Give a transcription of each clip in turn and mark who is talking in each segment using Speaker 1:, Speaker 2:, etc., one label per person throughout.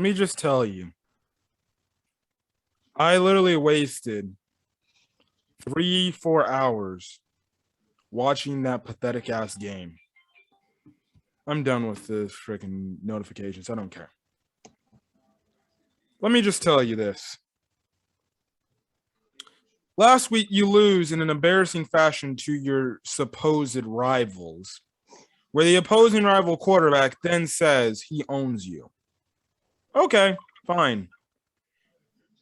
Speaker 1: me just tell you, I literally wasted 3-4 hours watching that pathetic ass game. I'm done with the freaking notifications. I don't care. Let me just tell you this. Last week, you lose in an embarrassing fashion to your supposed rivals, where the opposing rival quarterback then says he owns you. Okay, fine.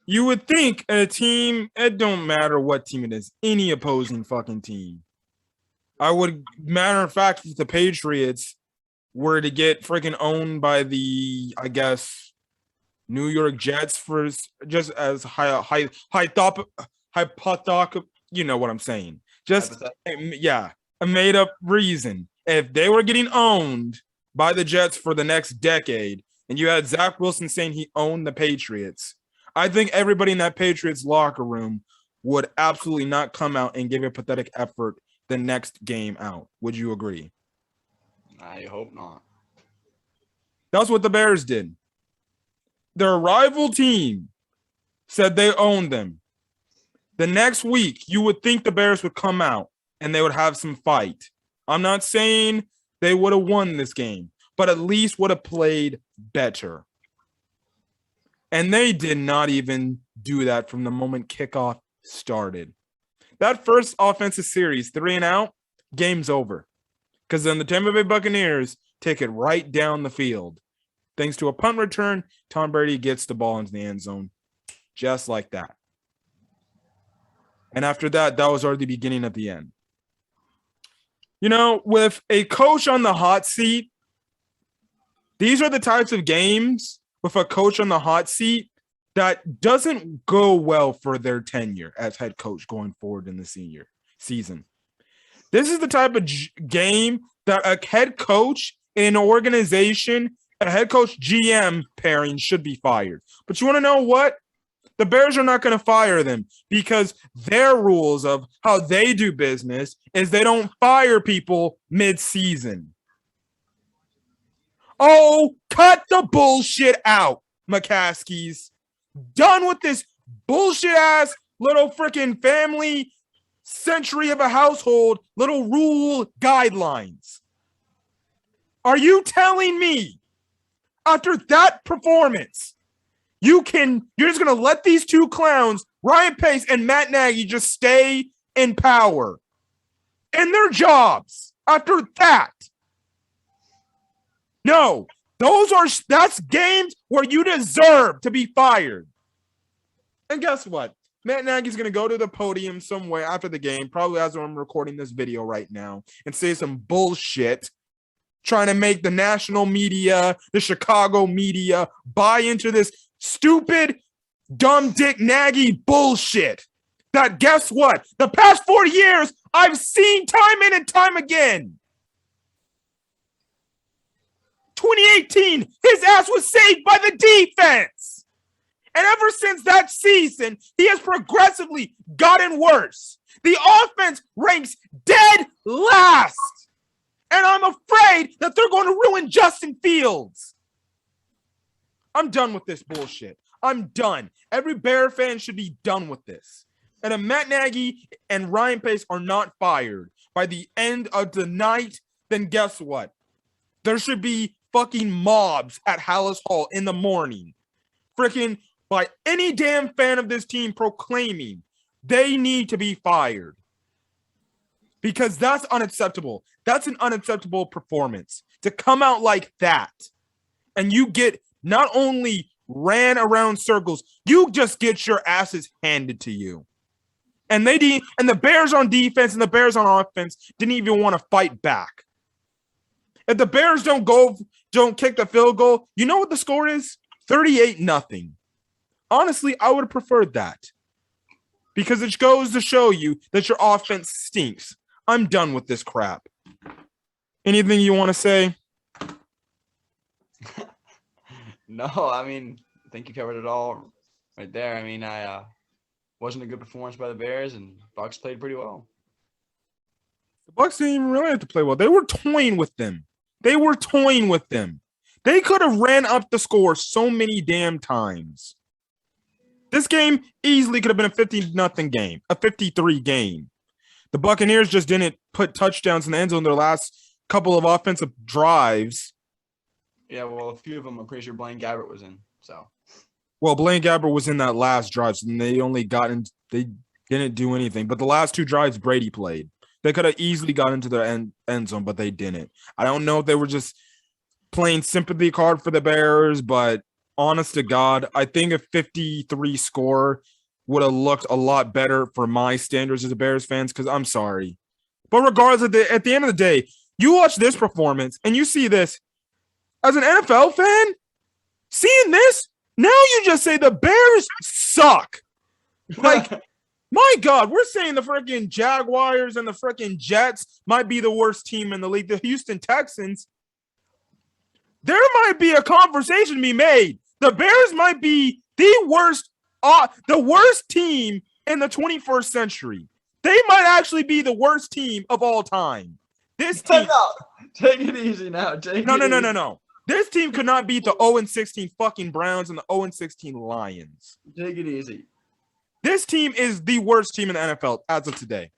Speaker 1: You would think a team, it don't matter what team it is, any opposing fucking team. Matter of fact, if the Patriots were to get freaking owned by the, I guess, New York Jets for just as hypothetical, you know what I'm saying. Just, yeah, a made up reason. If they were getting owned by the Jets for the next decade, and you had Zach Wilson saying he owned the Patriots, I think everybody in that Patriots locker room would absolutely not come out and give a pathetic effort the next game out. Would you agree?
Speaker 2: I hope not.
Speaker 1: That's what the Bears did. Their rival team said they owned them. The next week, you would think the Bears would come out and they would have some fight. I'm not saying they would have won this game, but at least would have played better. And they did not even do that from the moment kickoff started. That first offensive series, 3 and out, game's over. Because then the Tampa Bay Buccaneers take it right down the field. Thanks to a punt return, Tom Brady gets the ball into the end zone. Just like that. And after that, that was already the beginning of the end. You know, with a coach on the hot seat, these are the types of games with a coach on the hot seat that doesn't go well for their tenure as head coach going forward in the senior season. This is the type of game that a head coach in an organization, a head coach GM pairing should be fired. But you want to know what? The Bears are not going to fire them because their rules of how they do business is they don't fire people mid-season. Oh, cut the bullshit out, McCaskies. Done with this bullshit-ass little freaking family century of a household, little rule guidelines. Are you telling me after that performance, you're just going to let these two clowns, Ryan Pace and Matt Nagy, just stay in power in their jobs after that? No, that's games where you deserve to be fired. And guess what? Matt Nagy's going to go to the podium somewhere after the game, probably as I'm recording this video right now, and say some bullshit, trying to make the national media, the Chicago media, buy into this stupid, dumb dick Nagy bullshit. That guess what? The past 4 years, I've seen time in and time again. 2018, his ass was saved by the defense. And ever since that season, he has progressively gotten worse. The offense ranks dead last. And I'm afraid that they're going to ruin Justin Fields. I'm done with this bullshit. I'm done. Every Bear fan should be done with this. And if Matt Nagy and Ryan Pace are not fired by the end of the night, then guess what? There should be fucking mobs at Hallis Hall in the morning. Freaking by any damn fan of this team proclaiming they need to be fired. Because that's unacceptable. That's an unacceptable performance. To come out like that and you get not only ran around circles, you just get your asses handed to you. And the Bears on defense and the Bears on offense didn't even want to fight back. If the Bears don't kick the field goal, you know what the score is? 38-0. Honestly, I would have preferred that. Because it goes to show you that your offense stinks. I'm done with this crap. Anything you want to say?
Speaker 2: No, I mean, I think you covered it all right there. I mean, wasn't a good performance by the Bears, and Bucs played pretty well.
Speaker 1: The Bucs didn't even really have to play well. They were toying with them. They could have ran up the score so many damn times. This game easily could have been a 50-0 game, a 53 game. The Buccaneers just didn't put touchdowns in the end zone their last couple of offensive drives.
Speaker 2: Yeah, well, a few of them I'm pretty sure Blaine Gabbert was in. So.
Speaker 1: Well, Blaine Gabbert was in that last drive, and they didn't do anything. But the last two drives Brady played. They could have easily got into their end zone, but they didn't. I don't know if they were just playing sympathy card for the Bears, but honest to God, I think a 53 score would have looked a lot better for my standards as a Bears fans, because I'm sorry. But regardless, at the end of the day, you watch this performance and you see this. As an NFL fan, seeing this, now you just say the Bears suck. Like, my God, we're saying the freaking Jaguars and the freaking Jets might be the worst team in the league. The Houston Texans, there might be a conversation to be made. The Bears might be the worst team in the 21st century. They might actually be the worst team of all time. This team.
Speaker 2: Take it easy now.
Speaker 1: No. This team could not beat the 0-16 fucking Browns and the 0-16 Lions.
Speaker 2: Take it easy.
Speaker 1: This team is the worst team in the NFL as of today.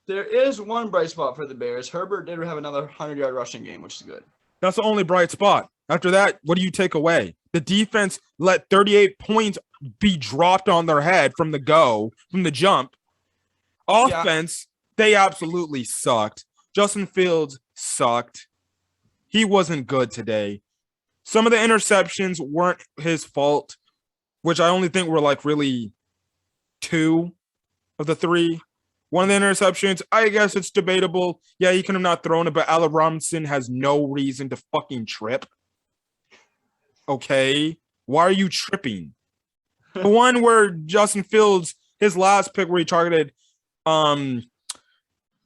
Speaker 2: There is one bright spot for the Bears. Herbert did have another 100-yard rushing game, which is good.
Speaker 1: That's the only bright spot. After that, what do you take away? The defense let 38 points be dropped on their head from the jump. Offense, They absolutely sucked. Justin Fields sucked. He wasn't good today. Some of the interceptions weren't his fault, which I only think were like really 2 of the 3. One of the interceptions, I guess it's debatable. Yeah, he could have not thrown it, but Allen Robinson has no reason to fucking trip. Okay? Why are you tripping? The one where Justin Fields, his last pick where he targeted Allen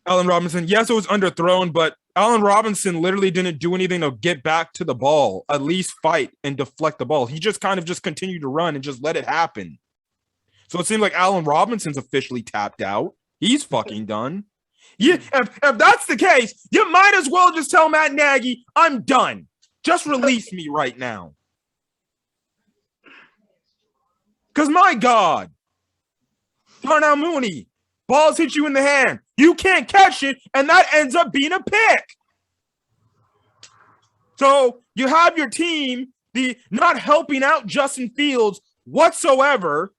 Speaker 1: Robinson, yes, it was underthrown, but Allen Robinson literally didn't do anything to get back to the ball, at least fight and deflect the ball. He just kind of just continued to run and just let it happen. So it seems like Allen Robinson's officially tapped out. He's fucking done. Yeah, if that's the case, you might as well just tell Matt Nagy, I'm done. Just release me right now. Because my God, Darnell Mooney, balls hit you in the hand. You can't catch it, and that ends up being a pick. So you have your team not helping out Justin Fields whatsoever.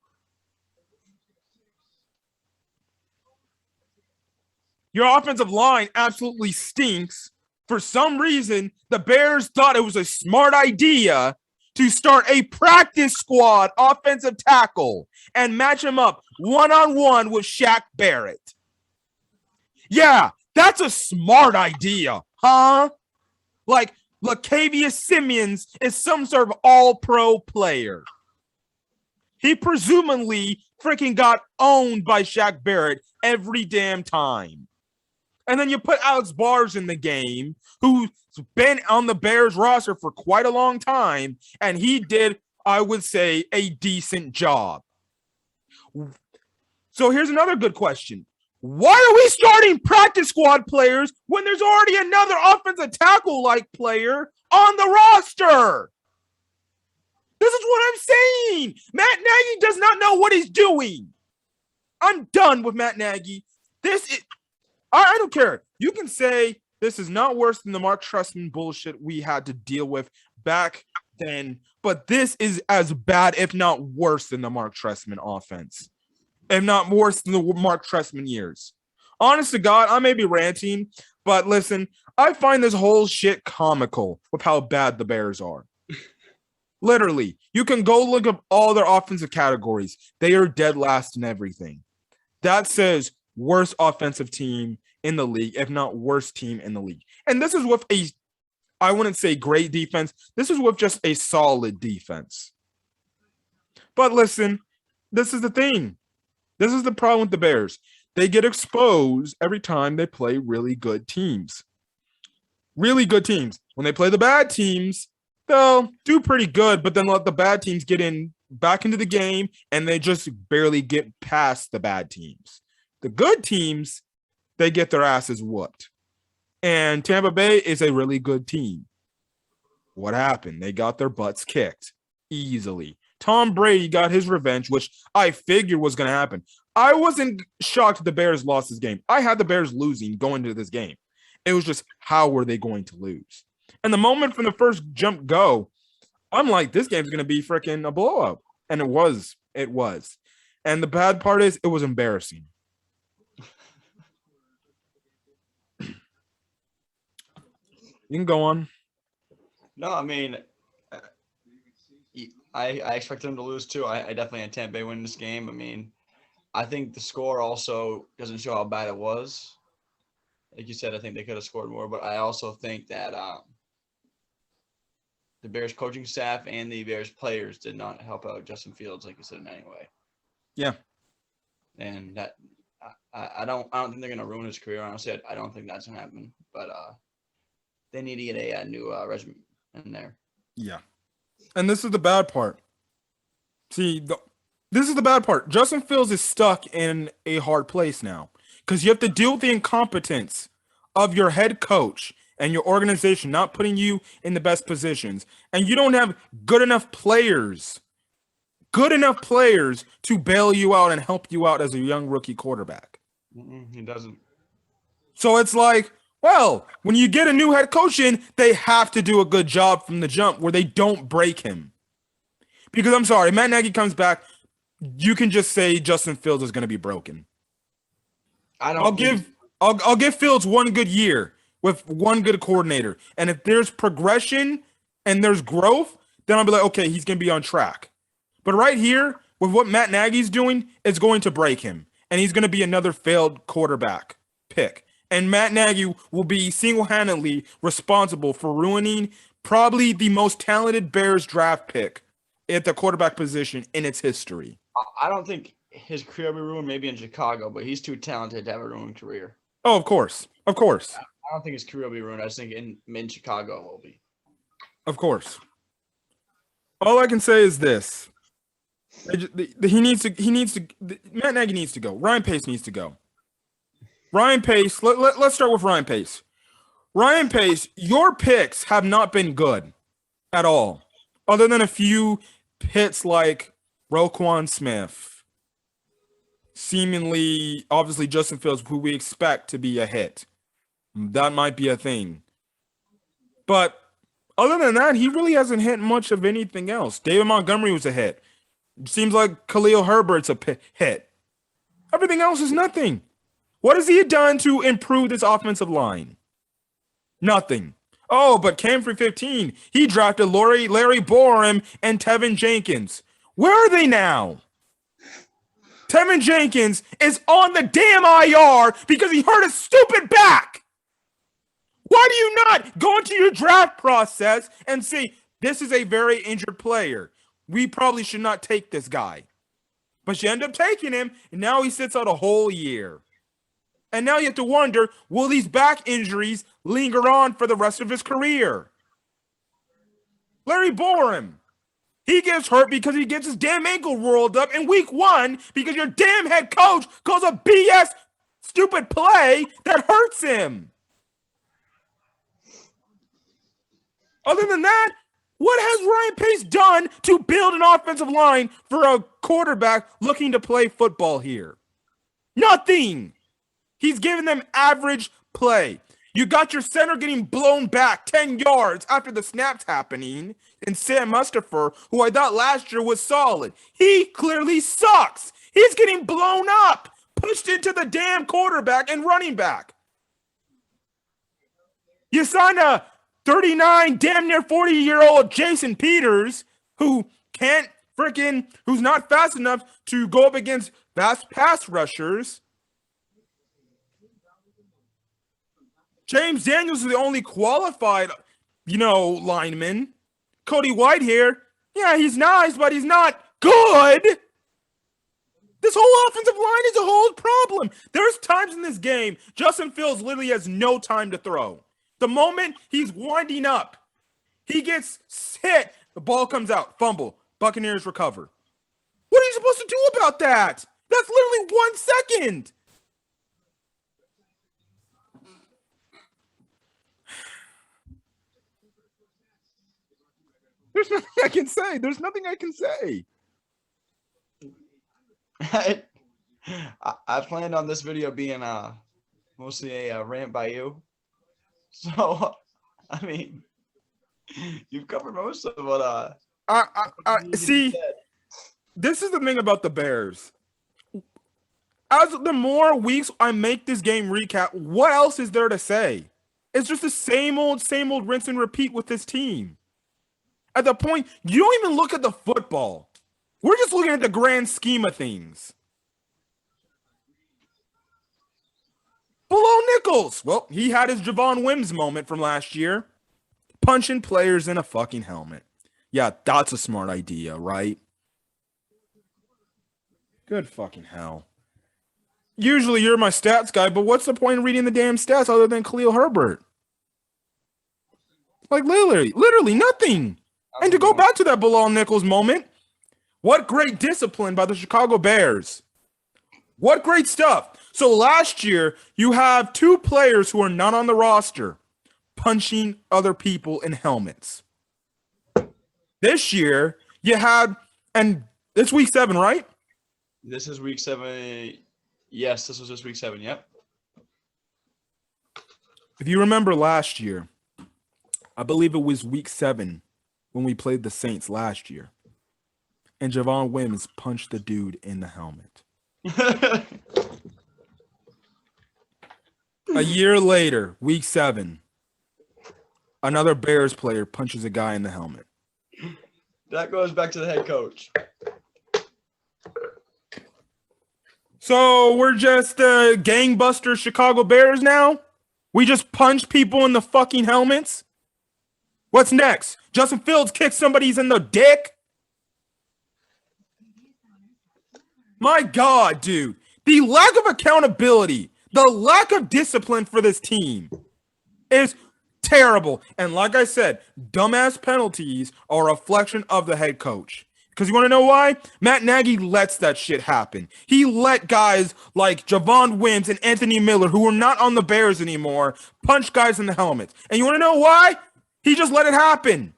Speaker 1: Your offensive line absolutely stinks. For some reason, the Bears thought it was a smart idea to start a practice squad offensive tackle and match him up one-on-one with Shaq Barrett. Yeah, that's a smart idea, huh? Like, Latavius Simmons is some sort of all-pro player. He presumably freaking got owned by Shaq Barrett every damn time. And then you put Alex Bars in the game, who's been on the Bears roster for quite a long time, and he did, I would say, a decent job. So here's another good question. Why are we starting practice squad players when there's already another offensive tackle-like player on the roster? This is what I'm saying. Matt Nagy does not know what he's doing. I'm done with Matt Nagy. I don't care. You can say this is not worse than the Mark Trestman bullshit we had to deal with back then, but this is as bad, if not worse, than the Mark Trestman offense. If not worse than the Mark Trestman years. Honest to God, I may be ranting, but listen, I find this whole shit comical with how bad the Bears are. Literally, you can go look up all their offensive categories. They are dead last in everything. That says worst offensive team in the league, if not worst team in the league. And this is with I wouldn't say great defense. This is with just a solid defense. But listen, this is the thing. This is the problem with the Bears. They get exposed every time they play really good teams. Really good teams. When they play the bad teams, they'll do pretty good, but then let the bad teams get back into the game, and they just barely get past the bad teams. The good teams, they get their asses whooped. And Tampa Bay is a really good team. What happened? They got their butts kicked easily. Tom Brady got his revenge, which I figured was going to happen. I wasn't shocked the Bears lost this game. I had the Bears losing going into this game. It was just, how were they going to lose? And the moment from the first jump go, I'm like, this game's going to be freaking a blowout. And it was. It was. And the bad part is, it was embarrassing. You can go on.
Speaker 2: No, I mean, I expected them to lose too. I definitely had Tampa Bay win this game. I mean, I think the score also doesn't show how bad it was. Like you said, I think they could have scored more, but I also think that the Bears coaching staff and the Bears players did not help out Justin Fields, like you said, in any way.
Speaker 1: Yeah.
Speaker 2: And that I don't think they're gonna ruin his career. Honestly, I don't think that's gonna happen. But they need to get a new regiment in there.
Speaker 1: Yeah. And this is the bad part. See, this is the bad part. Justin Fields is stuck in a hard place now because you have to deal with the incompetence of your head coach and your organization not putting you in the best positions. And you don't have good enough players to bail you out and help you out as a young rookie quarterback.
Speaker 2: He doesn't.
Speaker 1: So it's like, well, when you get a new head coach in, they have to do a good job from the jump where they don't break him. Because I'm sorry, Matt Nagy comes back, you can just say Justin Fields is going to be broken. I'll give Fields one good year with one good coordinator. And if there's progression and there's growth, then I'll be like, okay, he's going to be on track. But right here, with what Matt Nagy's doing, it's going to break him. And he's going to be another failed quarterback pick. And Matt Nagy will be single-handedly responsible for ruining probably the most talented Bears draft pick at the quarterback position in its history.
Speaker 2: I don't think his career will be ruined maybe in Chicago, but he's too talented to have a ruined career.
Speaker 1: Oh, of course. Of course.
Speaker 2: I don't think his career will be ruined. I just think in Chicago will be.
Speaker 1: Of course. All I can say is this. Matt Nagy needs to go. Ryan Pace needs to go. Ryan Pace, let's start with Ryan Pace. Ryan Pace, your picks have not been good at all, other than a few hits like Roquan Smith, seemingly, obviously Justin Fields, who we expect to be a hit. That might be a thing. But other than that, he really hasn't hit much of anything else. David Montgomery was a hit. Seems like Khalil Herbert's a hit. Everything else is nothing. What has he done to improve this offensive line? Nothing. Oh, but Cam for 15, he drafted Larry Borum and Tevin Jenkins. Where are they now? Tevin Jenkins is on the damn IR because he hurt his stupid back. Why do you not go into your draft process and say, this is a very injured player? We probably should not take this guy. But you end up taking him, and now he sits out a whole year. And now you have to wonder, will these back injuries linger on for the rest of his career? Larry Borum, he gets hurt because he gets his damn ankle rolled up in week 1 because your damn head coach calls a BS stupid play that hurts him. Other than that, what has Ryan Pace done to build an offensive line for a quarterback looking to play football here? Nothing. He's giving them average play. You got your center getting blown back 10 yards after the snaps happening, and Sam Mustipher, who I thought last year was solid. He clearly sucks. He's getting blown up, pushed into the damn quarterback and running back. You signed a 39, damn near 40-year-old Jason Peters, who's not fast enough to go up against fast pass rushers. James Daniels is the only qualified, lineman. Cody Whitehair, yeah, he's nice, but he's not good. This whole offensive line is a whole problem. There's times in this game, Justin Fields literally has no time to throw. The moment he's winding up, he gets hit, the ball comes out, fumble, Buccaneers recover. What are you supposed to do about that? That's literally 1 second. There's nothing I can say. There's nothing I can say.
Speaker 2: I planned on this video being mostly a rant by you. So, I mean, you've covered most of what
Speaker 1: I see. This is the thing about the Bears. As the more weeks I make this game recap, what else is there to say? It's just the same old rinse and repeat with this team. At the point, you don't even look at the football. We're just looking at the grand scheme of things. Below Nichols. Well, he had his Javon Wims moment from last year. Punching players in a fucking helmet. Yeah, that's a smart idea, right? Good fucking hell. Usually you're my stats guy, but what's the point of reading the damn stats other than Khalil Herbert? Like literally nothing. And to go back to that Bilal Nichols moment, what great discipline by the Chicago Bears. What great stuff. So last year, you have two players who are not on the roster punching other people in helmets. This year, you had, and it's week 7, right?
Speaker 2: This is week 7. Yes, this was just week 7. Yep.
Speaker 1: If you remember last year, I believe it was week 7 when we played the Saints last year. And Javon Wims punched the dude in the helmet. A year later, week 7, another Bears player punches a guy in the helmet.
Speaker 2: That goes back to the head coach.
Speaker 1: So we're just gangbuster Chicago Bears now? We just punch people in the fucking helmets? What's next? Justin Fields kicks somebody's in the dick? My God, dude. The lack of accountability, the lack of discipline for this team is terrible. And like I said, dumbass penalties are a reflection of the head coach. Because you want to know why? Matt Nagy lets that shit happen. He let guys like Javon Wims and Anthony Miller, who are not on the Bears anymore, punch guys in the helmets. And you want to know why? He just let it happen.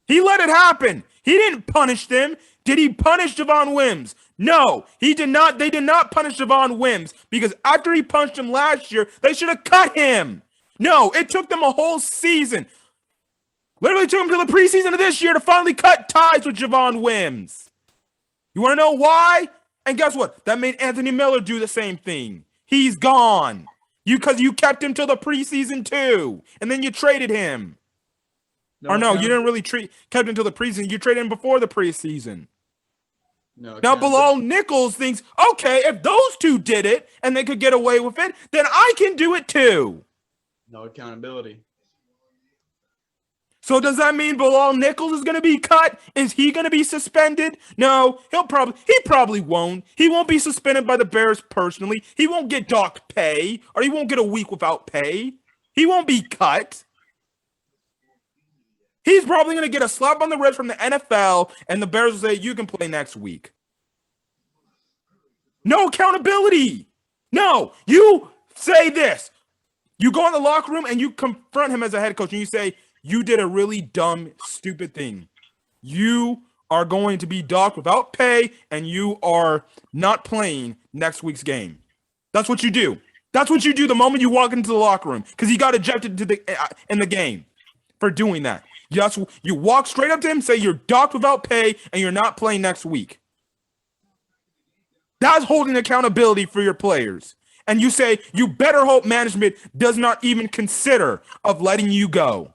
Speaker 1: He let it happen. He didn't punish them. Did he punish Javon Wims? No, he did not. They did not punish Javon Wims because after he punched him last year, they should have cut him. No, it took them a whole season. Literally took him to the preseason of this year to finally cut ties with Javon Wims. You want to know why? And guess what? That made Anthony Miller do the same thing. He's gone. Because you kept him till the preseason too. And then you traded him. You didn't really kept him till the preseason. You traded him before the preseason.
Speaker 2: No,
Speaker 1: now, Bilal Nichols thinks, okay, if those two did it and they could get away with it, then I can do it too.
Speaker 2: No accountability.
Speaker 1: So does that mean Bilal Nichols is going to be cut? Is he going to be suspended? No, he probably won't. He won't be suspended by the Bears personally. He won't get docked pay, or he won't get a week without pay. He won't be cut. He's probably going to get a slap on the wrist from the NFL, and the Bears will say, you can play next week. No accountability. No, you say this. You go in the locker room and you confront him as a head coach, and you say, you did a really dumb, stupid thing. You are going to be docked without pay, and you are not playing next week's game. That's what you do. That's what you do the moment you walk into the locker room, because he got ejected in the game for doing that. You walk straight up to him, say you're docked without pay, and you're not playing next week. That's holding accountability for your players. And you say you better hope management does not even consider of letting you go.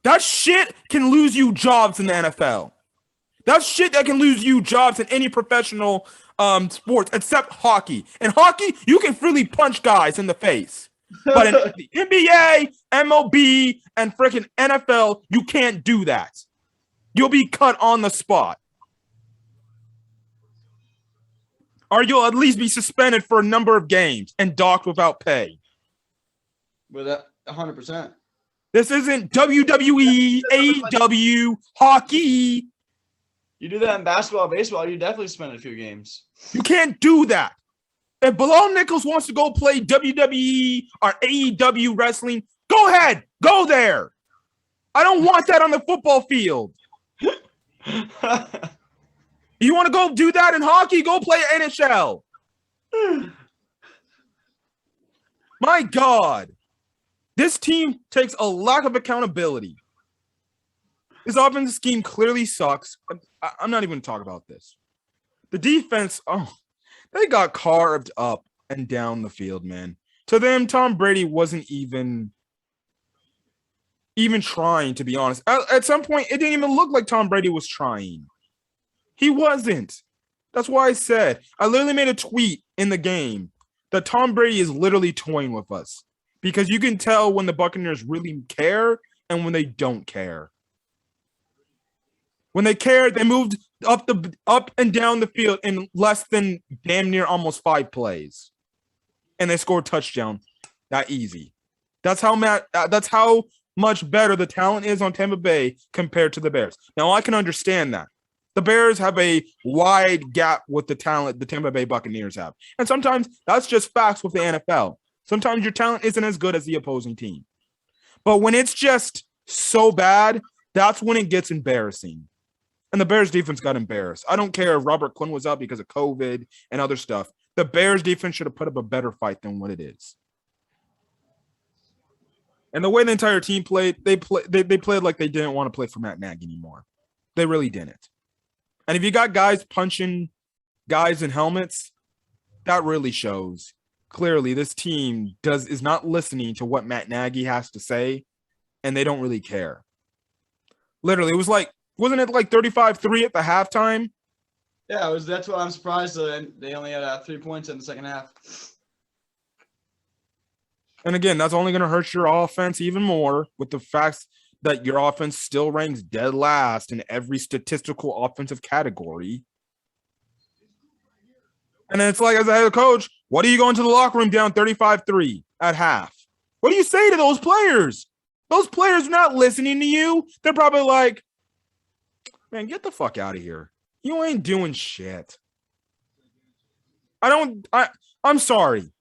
Speaker 1: That shit can lose you jobs in the NFL. That's shit that can lose you jobs in any professional sports except hockey. In hockey, you can freely punch guys in the face. But in the NBA, MLB, and freaking NFL, you can't do that. You'll be cut on the spot. Or you'll at least be suspended for a number of games and docked without pay.
Speaker 2: Well, that 100%.
Speaker 1: This isn't WWE, AEW, hockey.
Speaker 2: You do that in basketball, baseball, you definitely spend a few games.
Speaker 1: You can't do that. If Bilal Nichols wants to go play WWE or AEW wrestling, go ahead. Go there. I don't want that on the football field. You want to go do that in hockey? Go play NHL. My God. This team takes a lack of accountability. This offensive scheme clearly sucks. I'm not even going to talk about this. The defense, they got carved up and down the field, man. To them, Tom Brady wasn't even trying, to be honest. At some point, it didn't even look like Tom Brady was trying. He wasn't. That's why I said, I literally made a tweet in the game that Tom Brady is literally toying with us because you can tell when the Buccaneers really care and when they don't care. When they cared, they moved up and down the field in less than damn near almost 5 plays. And they scored a touchdown. That easy. That's how much better the talent is on Tampa Bay compared to the Bears. Now, I can understand that. The Bears have a wide gap with the talent the Tampa Bay Buccaneers have. And sometimes that's just facts with the NFL. Sometimes your talent isn't as good as the opposing team. But when it's just so bad, that's when it gets embarrassing. And the Bears defense got embarrassed. I don't care if Robert Quinn was out because of COVID and other stuff. The Bears defense should have put up a better fight than what it is. And the way the entire team played, they played like they didn't want to play for Matt Nagy anymore. They really didn't. And if you got guys punching guys in helmets, that really shows. Clearly, this team is not listening to what Matt Nagy has to say, and they don't really care. Literally, it was like, wasn't it like 35-3 at the halftime?
Speaker 2: Yeah, that's what I'm surprised. They only had 3 points in the second half.
Speaker 1: And again, that's only going to hurt your offense even more with the facts that your offense still ranks dead last in every statistical offensive category. And then it's like, as a head coach, what do you go into the locker room down 35-3 at half? What do you say to those players? Those players are not listening to you. They're probably like, man, get the fuck out of here. You ain't doing shit. I'm sorry.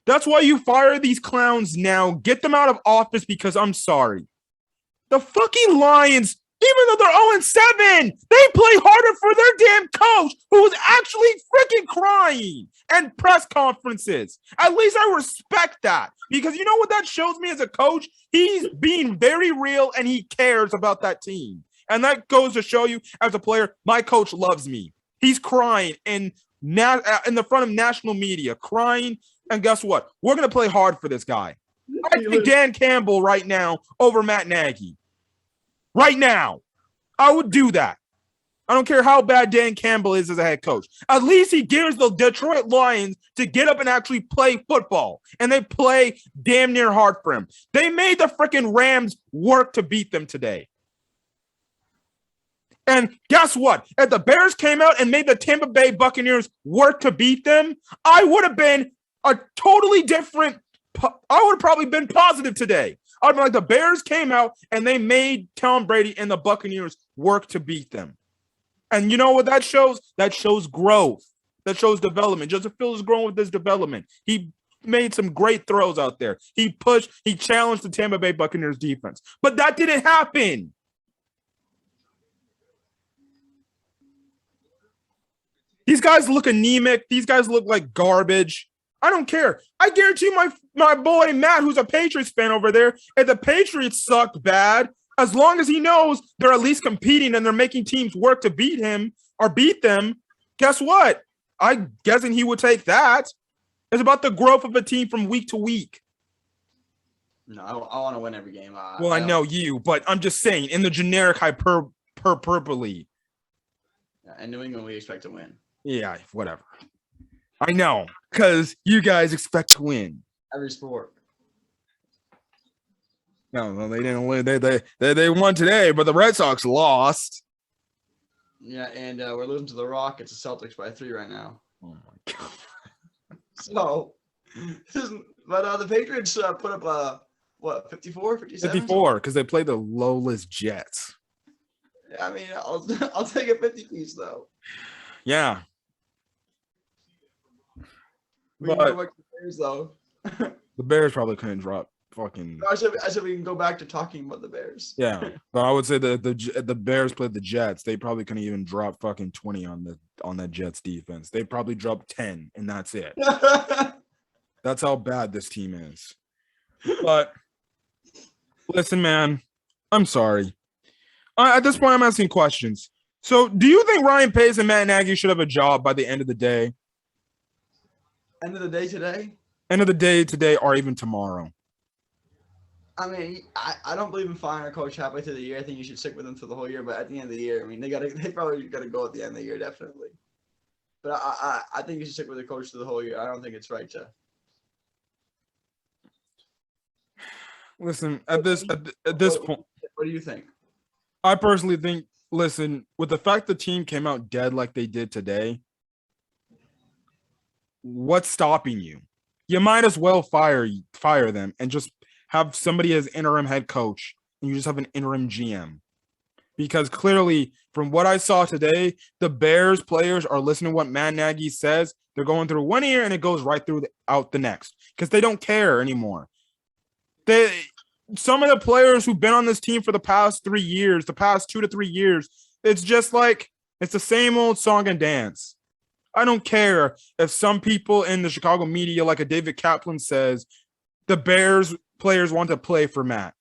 Speaker 1: That's why you fire these clowns now. Get them out of office because I'm sorry. The fucking Lions, even though they're 0-7, they play harder for their damn coach who is actually freaking crying and press conferences. At least I respect that because you know what that shows me as a coach? He's being very real and he cares about that team. And that goes to show you as a player, my coach loves me. He's crying in the front of national media, crying. And guess what? We're going to play hard for this guy. I take Dan Campbell right now over Matt Nagy. Right now. I would do that. I don't care how bad Dan Campbell is as a head coach. At least he gives the Detroit Lions to get up and actually play football. And they play damn near hard for him. They made the freaking Rams work to beat them today. And guess what? If the Bears came out and made the Tampa Bay Buccaneers work to beat them, I would have been a totally different – I would have probably been positive today. I would have been like the Bears came out and they made Tom Brady and the Buccaneers work to beat them. And you know what that shows? That shows growth. That shows development. Justin Fields is growing with this development. He made some great throws out there. He challenged the Tampa Bay Buccaneers defense. But that didn't happen. These guys look anemic. These guys look like garbage. I don't care. I guarantee my boy Matt, who's a Patriots fan over there, if the Patriots sucked bad, as long as he knows they're at least competing and they're making teams work to beat him or beat them, guess what? I'm guessing he would take that. It's about the growth of a team from week to week.
Speaker 2: No, I want to win every game.
Speaker 1: Well, I know you, but I'm just saying in the generic hyperbole.
Speaker 2: Yeah, in New England, we expect to win.
Speaker 1: Yeah, whatever. I know, because you guys expect to win.
Speaker 2: Every sport.
Speaker 1: No, they didn't win. They won today, but the Red Sox lost.
Speaker 2: Yeah, and we're losing to the Rockets, the Celtics by 3 right now.
Speaker 1: Oh my god.
Speaker 2: So, but the Patriots put up 54, 57?
Speaker 1: 54, because they play the lowless Jets.
Speaker 2: Yeah, I mean, I'll take a 50 piece though.
Speaker 1: Yeah.
Speaker 2: We know what the Bears though.
Speaker 1: The Bears probably couldn't drop fucking.
Speaker 2: I said we can go back to talking about the Bears.
Speaker 1: Yeah, but I would say the Bears played the Jets. They probably couldn't even drop fucking 20 on that Jets defense. They probably dropped 10, and that's it. That's how bad this team is. But listen, man, I'm sorry. At this point, I'm asking questions. So, do you think Ryan Pace and Matt Nagy should have a job by the end of the day?
Speaker 2: End of the day today?
Speaker 1: End of the day today, or even tomorrow?
Speaker 2: I mean, I don't believe in firing a coach halfway through the year. I think you should stick with them for the whole year. But at the end of the year, I mean, they probably got to go at the end of the year, definitely. But I think you should stick with the coach for the whole year. I don't think it's right to.
Speaker 1: Listen, at this point,
Speaker 2: what do you think?
Speaker 1: I personally think, listen, with the fact the team came out dead like they did today, what's stopping you? You might as well fire them and just have somebody as interim head coach, and you just have an interim GM. Because clearly, from what I saw today, the Bears players are listening to what Matt Nagy says. They're going through one ear and it goes right out the next because they don't care anymore. Some of the players who've been on this team for the past 3 years, the past 2 to 3 years, it's just like it's the same old song and dance. I don't care if some people in the Chicago media, like a David Kaplan, says the Bears players want to play for Matt.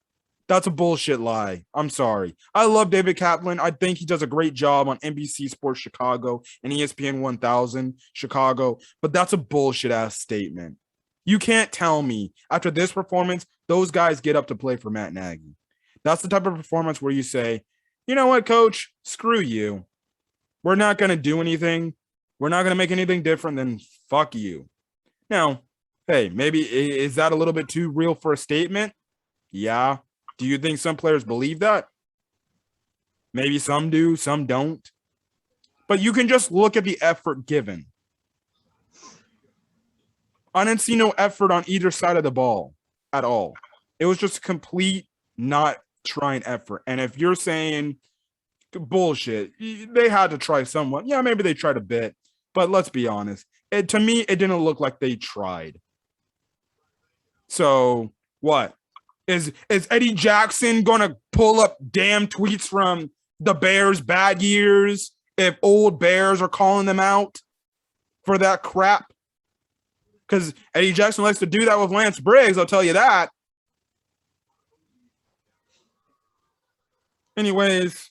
Speaker 1: That's a bullshit lie. I'm sorry. I love David Kaplan. I think he does a great job on NBC Sports Chicago and ESPN 1000 Chicago, but that's a bullshit ass statement. You can't tell me after this performance, those guys get up to play for Matt Nagy. That's the type of performance where you say, you know what, coach, screw you. We're not going to do anything. We're not going to make anything different than fuck you. Now, hey, maybe is that a little bit too real for a statement? Yeah. Do you think some players believe that? Maybe some do, some don't. But you can just look at the effort given. I didn't see no effort on either side of the ball at all. It was just complete not trying effort. And if you're saying bullshit, they had to try somewhat. Yeah, maybe they tried a bit. But let's be honest. To me, it didn't look like they tried. So what? Is Eddie Jackson going to pull up damn tweets from the Bears' bad years if old Bears are calling them out for that crap? Because Eddie Jackson likes to do that with Lance Briggs, I'll tell you that. Anyways,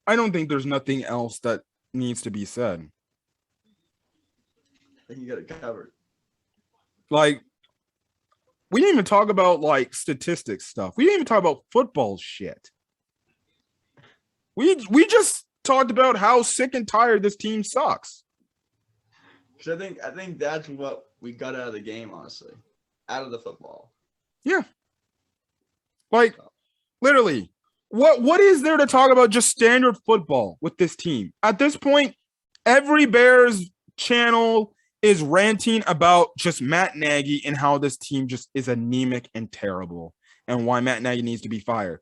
Speaker 1: I don't think there's nothing else that needs to be said.
Speaker 2: I think you got it covered.
Speaker 1: Like, we didn't even talk about, like, statistics stuff. We didn't even talk about football shit. We just talked about how sick and tired this team sucks.
Speaker 2: Because I think that's what we got out of the game, honestly. Out of the football.
Speaker 1: Yeah. Like, literally, what is there to talk about just standard football with this team? At this point, every Bears channel is ranting about just Matt Nagy and how this team just is anemic and terrible and why Matt Nagy needs to be fired.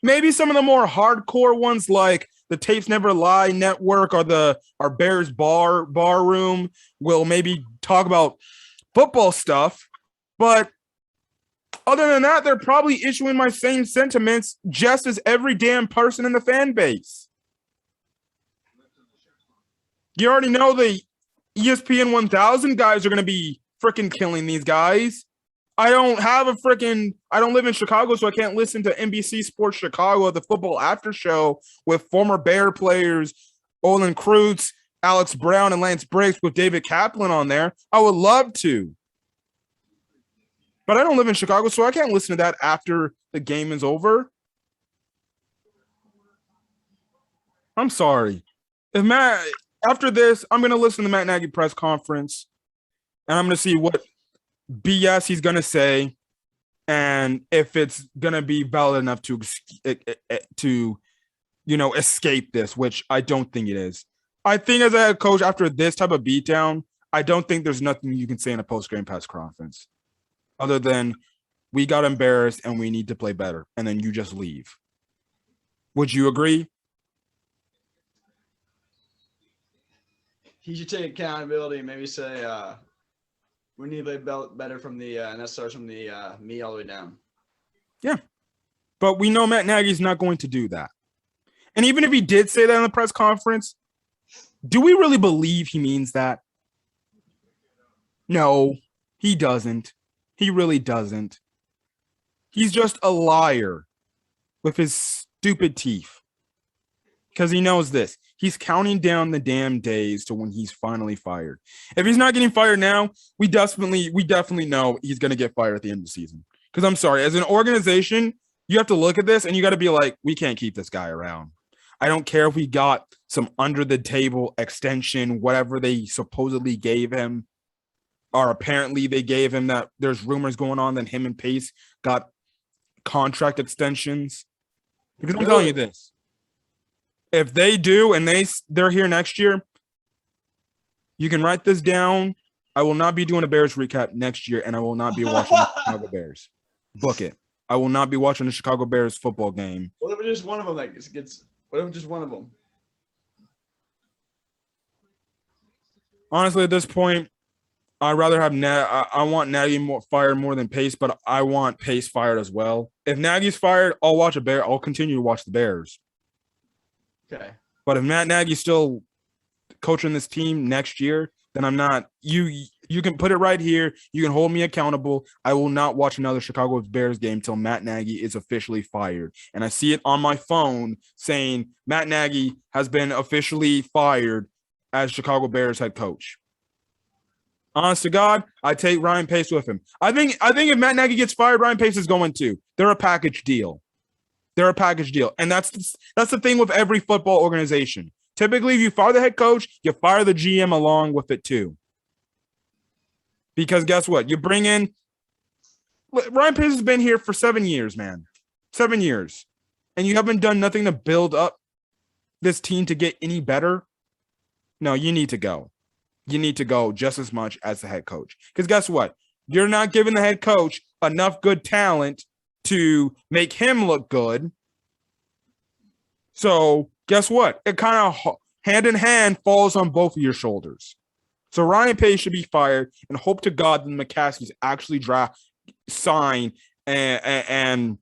Speaker 1: Maybe some of the more hardcore ones like the Tapes Never Lie Network or our Bears bar room will maybe talk about football stuff. But other than that, they're probably issuing my same sentiments just as every damn person in the fan base. You already know the ESPN 1000 guys are going to be freaking killing these guys. I don't live in Chicago, so I can't listen to NBC Sports Chicago, the football after show with former Bear players, Olin Kreutz, Alex Brown, and Lance Briggs with David Kaplan on there. I would love to. But I don't live in Chicago, so I can't listen to that after the game is over. I'm sorry. After this, I'm going to listen to the Matt Nagy press conference, and I'm going to see what BS he's going to say, and if it's going to be valid enough to escape this, which I don't think it is. I think as a head coach, after this type of beatdown, I don't think there's nothing you can say in a post-game press conference other than we got embarrassed and we need to play better, and then you just leave. Would you agree?
Speaker 2: He should take accountability and maybe say, We need to play better from the and that starts from the me all the way down.
Speaker 1: Yeah. But we know Matt Nagy's not going to do that. And even if he did say that in the press conference, do we really believe he means that? No, he doesn't. He really doesn't. He's just a liar with his stupid teeth. Because he knows this. He's counting down the damn days to when he's finally fired. If he's not getting fired now, we definitely know he's going to get fired at the end of the season. Because I'm sorry, as an organization, you have to look at this and you got to be like, we can't keep this guy around. I don't care if we got some under the table extension, whatever they supposedly gave him, or apparently they gave him, that there's rumors going on that him and Pace got contract extensions. Because I'm telling you this. If they do and they're here next year, you can write this down. I will not be doing a Bears recap next year, and I will not be watching the Chicago Bears. Book it. I will not be watching the Chicago Bears football game.
Speaker 2: What if just one of them gets? What if just one of them?
Speaker 1: Honestly, at this point, I'd rather have I want Nagy fired more than Pace, but I want Pace fired as well. If Nagy's fired, I'll continue to watch the Bears.
Speaker 2: Okay.
Speaker 1: But if Matt Nagy's still coaching this team next year, then I'm not. You can put it right here. You can hold me accountable. I will not watch another Chicago Bears game till Matt Nagy is officially fired. And I see it on my phone saying Matt Nagy has been officially fired as Chicago Bears head coach. Honest to God, I take Ryan Pace with him. I think if Matt Nagy gets fired, Ryan Pace is going too. They're a package deal. And that's the thing with every football organization. Typically, if you fire the head coach, you fire the GM along with it too. Because guess what? You bring in Ryan Pace has been here for 7 years, man. 7 years. And you haven't done nothing to build up this team to get any better. No, you need to go. You need to go just as much as the head coach. Because guess what? You're not giving the head coach enough good talent to make him look good. So guess what? It kind of hand in hand falls on both of your shoulders. So Ryan Pace should be fired, and hope to God that the McCaskies actually sign and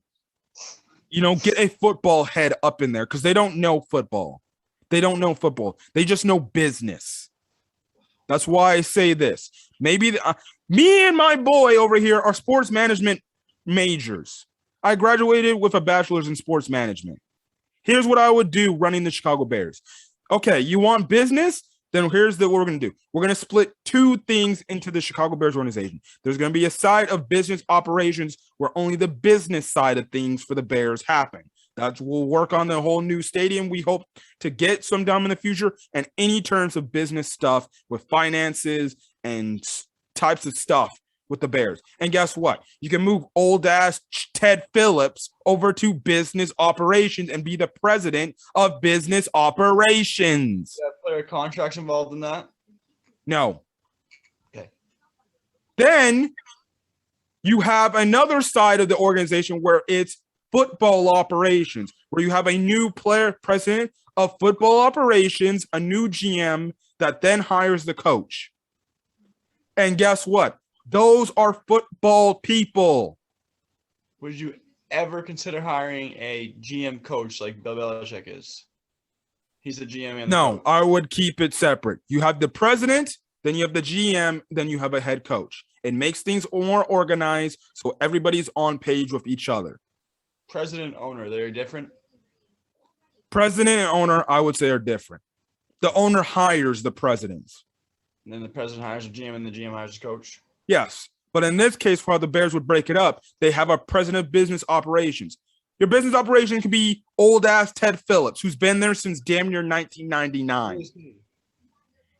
Speaker 1: get a football head up in there, because they don't know football. They just know business. That's why I say this. Maybe me and my boy over here are sports management majors. I graduated with a bachelor's in sports management. Here's what I would do running the Chicago Bears. Okay, you want business? Then here's what we're going to do. We're going to split two things into the Chicago Bears organization. There's going to be a side of business operations where only the business side of things for the Bears happen. We'll work on the whole new stadium. We hope to get some down in the future, and any terms of business stuff with finances and types of stuff with the Bears. And guess what? You can move old ass Ted Phillips over to business operations and be the president of business operations.
Speaker 2: Is that player contracts involved in that?
Speaker 1: No.
Speaker 2: Okay.
Speaker 1: Then you have another side of the organization where it's football operations, where you have a new president of football operations, a new GM that then hires the coach. And guess what? Those are football people.
Speaker 2: Would you ever consider hiring a GM coach like Bill Belichick is? He's the GM and the coach.
Speaker 1: I would keep it separate. You have the president, then you have the GM, then you have a head coach. It makes things more organized so everybody's on page with each other.
Speaker 2: President and owner, they're different?
Speaker 1: President and owner, I would say, are different. The owner hires the presidents.
Speaker 2: And then the president hires a GM and the GM hires a coach?
Speaker 1: Yes. But in this case, while the Bears would break it up, they have a president of business operations. Your business operation could be old-ass Ted Phillips, who's been there since damn near 1999.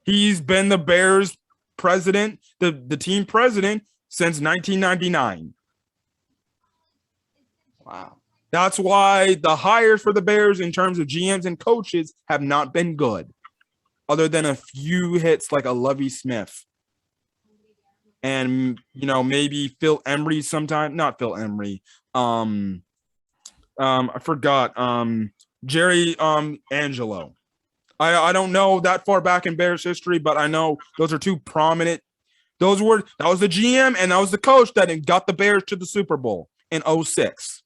Speaker 1: He's been the Bears president, the team president, since 1999.
Speaker 2: Wow.
Speaker 1: That's why the hires for the Bears in terms of GMs and coaches have not been good, other than a few hits like a Lovie Smith. And, maybe Phil Emery sometime. Not Phil Emery. I forgot. Jerry Angelo. I don't know that far back in Bears history, but I know those are two prominent That was the GM and that was the coach that got the Bears to the Super Bowl in 06.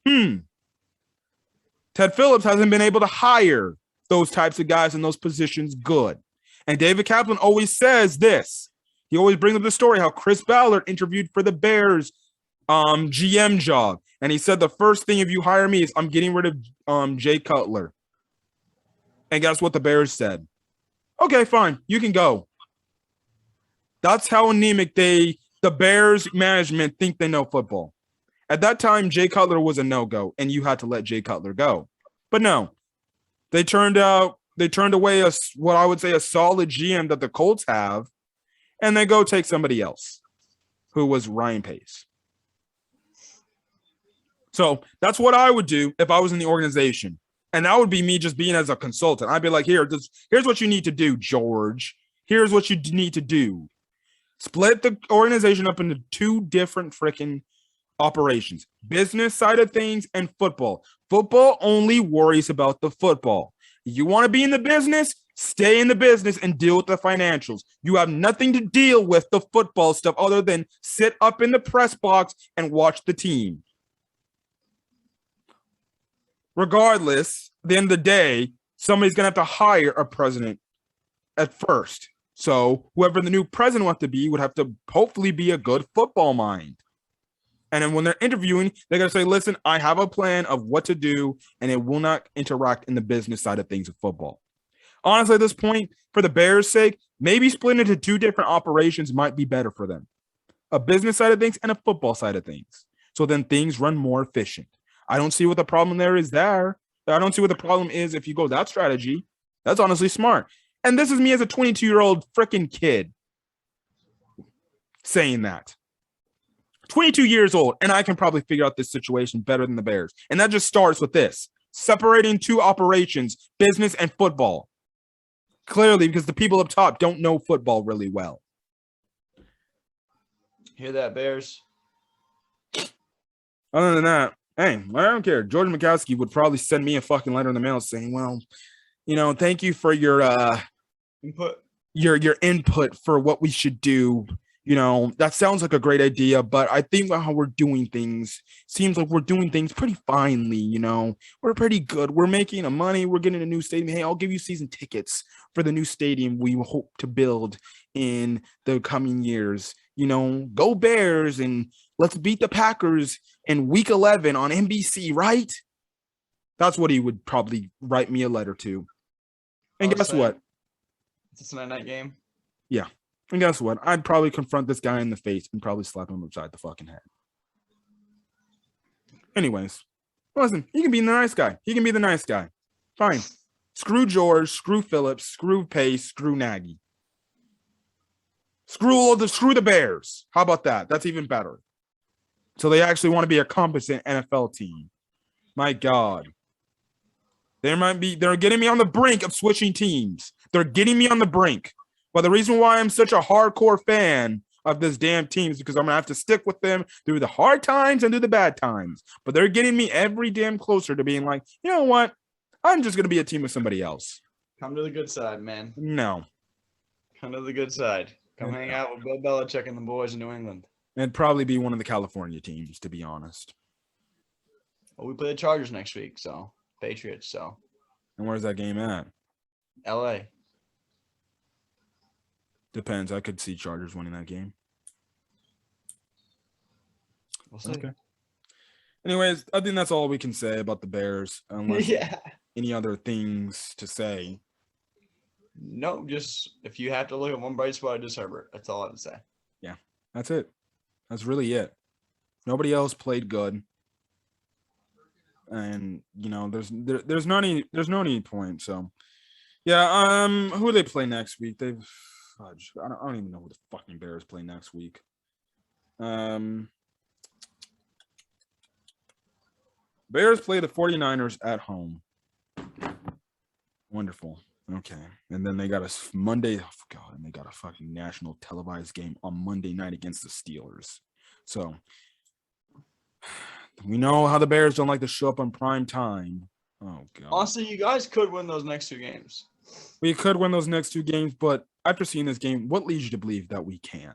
Speaker 1: Ted Phillips hasn't been able to hire those types of guys in those positions good. And David Kaplan always says this. He always brings up the story how Chris Ballard interviewed for the Bears GM job. And he said the first thing if you hire me is I'm getting rid of Jay Cutler. And guess what the Bears said? Okay, fine. You can go. That's how anemic the Bears management think they know football. At that time, Jay Cutler was a no-go, and you had to let Jay Cutler go. But no, they turned away what I would say a solid GM that the Colts have, and they go take somebody else, who was Ryan Pace. So that's what I would do if I was in the organization. And that would be me just being as a consultant. I'd be like, here's what you need to do, George. Here's what you need to do. Split the organization up into two different freaking operations, business side of things and football. Football only worries about the football. You want to be in the business, stay in the business and deal with the financials. You have nothing to deal with the football stuff other than sit up in the press box and watch the team. Regardless, at the end of the day, somebody's going to have to hire a president at first. So whoever the new president wants to be would have to hopefully be a good football mind. And then when they're interviewing, they're going to say, listen, I have a plan of what to do, and it will not interact in the business side of things of football. Honestly, at this point, for the Bears' sake, maybe splitting into two different operations might be better for them. A business side of things and a football side of things. So then things run more efficient. I don't see what the problem there is there. I don't see what the problem is if you go that strategy. That's honestly smart. And this is me as a 22-year-old freaking kid saying that. 22 years old, and I can probably figure out this situation better than the Bears. And that just starts with this. Separating two operations, business and football. Clearly, because the people up top don't know football really well.
Speaker 2: Hear that, Bears?
Speaker 1: Other than that, hey, I don't care. George McCaskey would probably send me a fucking letter in the mail saying, well, thank you for your
Speaker 2: input.
Speaker 1: Your input for what we should do. That sounds like a great idea, but I think how we're doing things seems like we're doing things pretty finely. We're pretty good. We're making money. We're getting a new stadium. Hey, I'll give you season tickets for the new stadium we hope to build in the coming years. Go Bears and let's beat the Packers in week 11 on NBC, right? That's what he would probably write me a letter to. And guess what?
Speaker 2: It's a night game.
Speaker 1: Yeah. And guess what? I'd probably confront this guy in the face and probably slap him upside the fucking head. Anyways, listen, he can be the nice guy. He can be the nice guy. Fine. Screw George, screw Phillips, screw Pace, screw Nagy. Screw the Bears. How about that? That's even better. So they actually want to be a competent NFL team. My God. They're getting me on the brink of switching teams. They're getting me on the brink. Well, the reason why I'm such a hardcore fan of this damn team is because I'm going to have to stick with them through the hard times and through the bad times. But they're getting me every damn closer to being like, you know what? I'm just going to be a team with somebody else.
Speaker 2: Come to the good side, man.
Speaker 1: No.
Speaker 2: Come to the good side. Come hang out with Bill Belichick and the boys in New England.
Speaker 1: And probably be one of the California teams, to be honest.
Speaker 2: Well, we play the Chargers next week, so Patriots, so.
Speaker 1: And where's that game at?
Speaker 2: LA.
Speaker 1: Depends. I could see Chargers winning that game.
Speaker 2: We'll see.
Speaker 1: Okay. Anyways, I think that's all we can say about the Bears, unless any other things to say.
Speaker 2: No, just if you have to look at one bright spot, just Herbert. That's all I have to say.
Speaker 1: Yeah, that's it. That's really it. Nobody else played good. And there's no any point. So yeah, who do they play next week? I don't even know who the fucking Bears play next week. Bears play the 49ers at home. Wonderful. Okay. And then they got a Monday. Oh God, and they got a fucking national televised game on Monday night against the Steelers. So we know how the Bears don't like to show up on prime time. Oh God.
Speaker 2: Honestly, you guys could win those next two games.
Speaker 1: We could win those next 2 games, but after seeing this game, what leads you to believe that we can?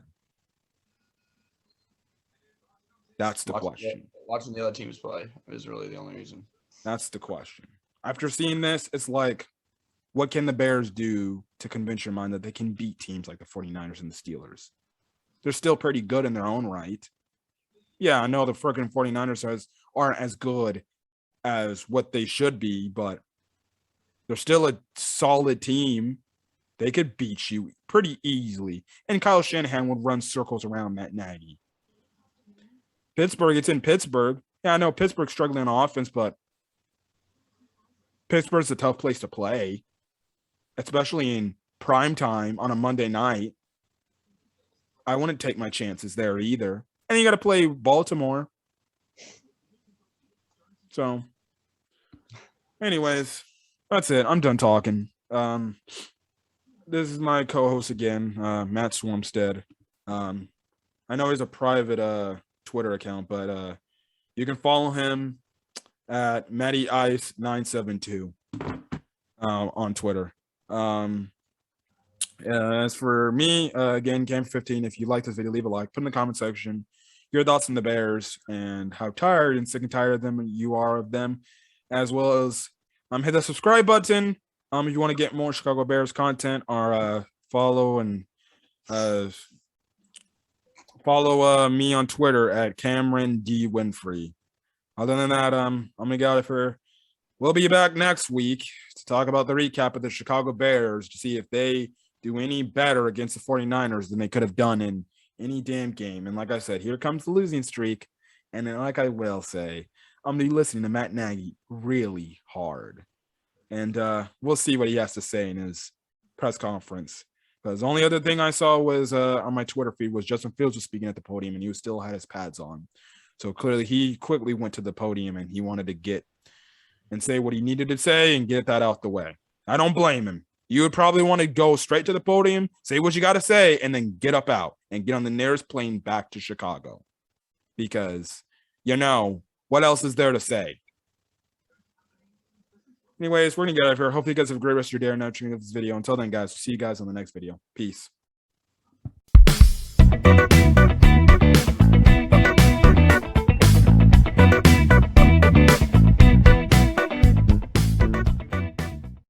Speaker 1: That's the question.
Speaker 2: Watching the other teams play is really the only reason.
Speaker 1: That's the question. After seeing this, it's like, what can the Bears do to convince your mind that they can beat teams like the 49ers and the Steelers? They're still pretty good in their own right. Yeah, I know the freaking 49ers aren't as good as what they should be, but they're still a solid team. They could beat you pretty easily. And Kyle Shanahan would run circles around Matt Nagy. Pittsburgh, it's in Pittsburgh. Yeah, I know Pittsburgh's struggling on offense, but Pittsburgh's a tough place to play, especially in prime time on a Monday night. I wouldn't take my chances there either. And you got to play Baltimore. So, anyways, that's it. I'm done talking. This is my co-host again, Matt Swarmstead. I know he's a private Twitter account, but you can follow him at MattyIce972 on Twitter. As for me, again, Game15, if you like this video, leave a like, put in the comment section your thoughts on the Bears and how tired and sick and tired of them you are of them, as well as hit the subscribe button if you want to get more Chicago Bears content, or follow me on Twitter at Cameron D. Winfrey. Other than that, I'm gonna get out of here. We'll be back next week to talk about the recap of the Chicago Bears to see if they do any better against the 49ers than they could have done in any damn game. And like I said, here comes the losing streak. And then, like I will say, I'm gonna be listening to Matt Nagy really hard. And we'll see what he has to say in his press conference. Because the only other thing I saw was on my Twitter feed was Justin Fields was speaking at the podium, and he still had his pads on. So clearly he quickly went to the podium and he wanted to get and say what he needed to say and get that out the way. I don't blame him. You would probably want to go straight to the podium, say what you got to say, and then get up out and get on the nearest plane back to Chicago. Because, what else is there to say? Anyways, we're going to get out of here. Hopefully you guys have a great rest of your day or night watching this video. Until then, guys, see you guys on the next video. Peace.